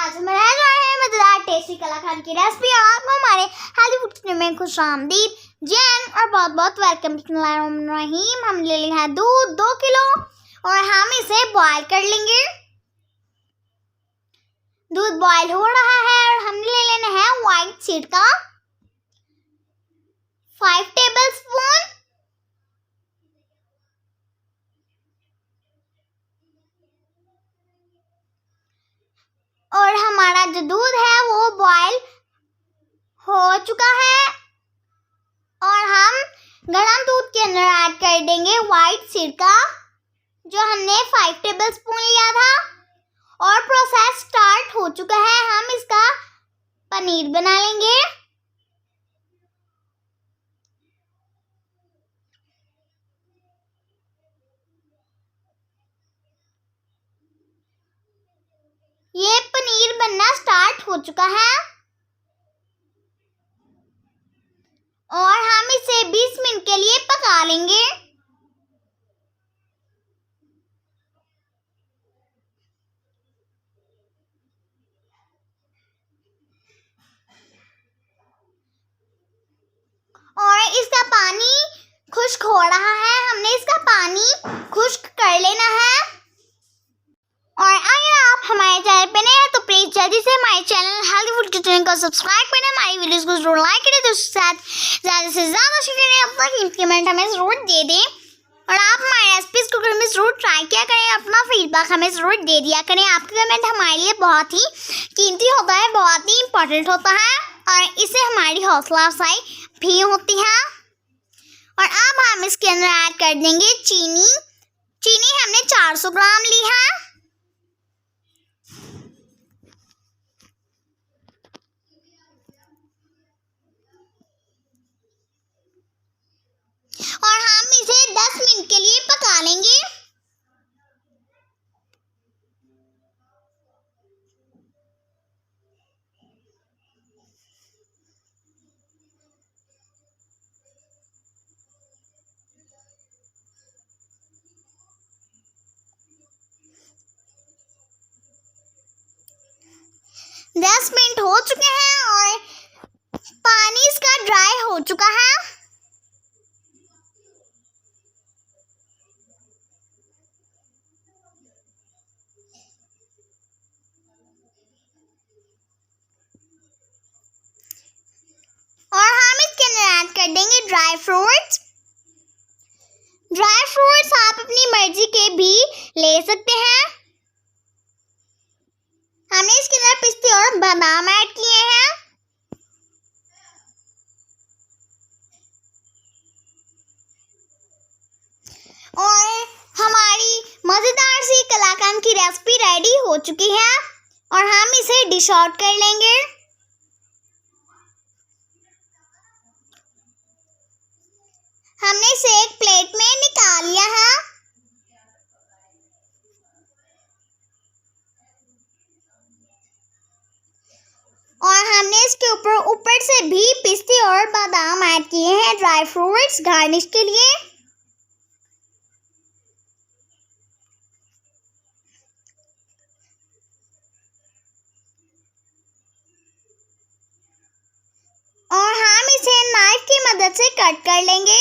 आज हम रह रहे हैं मजेदार टेस्टी कलाकंद की रेसिपी और आपको हमारे हेल्दी फूड किचन में खुशामदीद जैन और बहुत बहुत वेलकम। बिस्मिल्लाहिर्रहमानिर्रहीम। हम ले लिया है दूध 2 किलो और हम इसे बॉईल कर लेंगे। दूध बॉईल हो रहा है और हमने ले लेना है व्हाइट सीड का 5 टेबलस्पून। और हमारा जो दूध है वो बॉईल हो चुका है और हम गरम दूध के अंदर ऐड कर देंगे व्हाइट सीड का जो हमने 5 टेबलस्पून लिया था। और प्रोसेस स्टार्ट हो चुका है। हम इसका पनीर बना लेंगे। ये पनीर बनना स्टार्ट हो चुका है और हम इसे 20 मिनट के लिए पका लेंगे। और इसका पानी खुश्क हो रहा है, हमने इसका पानी खुश्क कर लेना है। और अगर आप हमारे चैनल पे नए हैं तो प्लीज जल्दी से हमारे चैनल हेल्दी फूड किचन को सब्सक्राइब करें, हमारी वीडियोस को जरूर लाइक करें, तो उसके साथ ज़्यादा से ज़्यादा शेयर करें। अपना कीमती कमेंट हमें ज़रूर दे दें और आप हमारे रेसिपीज को घर में ज़रूर ट्राई किया करें। अपना फीडबैक हमें ज़रूर दे दिया करें। आपका कमेंट हमारे लिए बहुत ही कीमती होता है, बहुत ही इम्पोर्टेंट होता है और इससे हमारी हौसला अफजाई भी होती है। और अब हम इसके अंदर ऐड कर देंगे चीनी। चीनी हमने 400 ग्राम ली है। और हम इसे 10 मिनट के लिए पका लेंगे। दस मिनट हो चुके हैं और पानी इसका ड्राई हो चुका है। और हम इसके अंदर ऐड कर देंगे ड्राई फ्रूट्स। ड्राई फ्रूट्स आप अपनी मर्जी के भी ले सकते हैं। हमने इसके अंदर पिस्ते और बादाम ऐड किए हैं। और हमारी मजेदार सी कलाकंद की रेसिपी रेडी हो चुकी है और हम इसे डिश आउट कर लेंगे। हमने इसे एक प्लेट में निकाल लिया है। और हमने इसके ऊपर से भी पिस्ते और बादाम ऐड किए हैं, ड्राई फ्रूट्स गार्निश के लिए। और हम इसे नाइफ की मदद से कट कर लेंगे।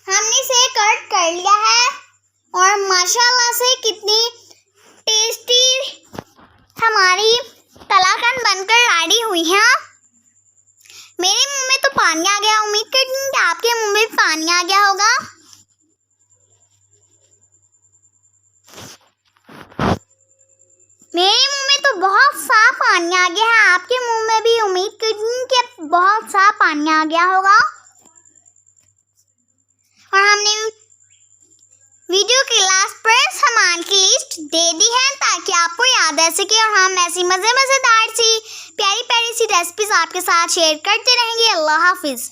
हमने इसे कट कर लिया है और माशाल्लाह से कितनी टेस्टी हमारी कलाकंद बनकर रेडी हुई है। मेरे मुंह में तो पानी आ गया। उम्मीद करती हूँ कि आपके मुंह में पानी आ गया होगा। मेरे मुंह में तो बहुत साफ पानी आ गया है। आपके मुंह में भी उम्मीद करती हूँ कि बहुत साफ पानी आ गया होगा। और हमने वीडियो के लास्ट पर सामान की लिस्ट दे दी है ताकि आपको याद रह सके और हम ऐसी मज़ेदार सी प्यारी सी रेसिपीज आपके साथ शेयर करते रहेंगे। अल्लाह हाफिज़।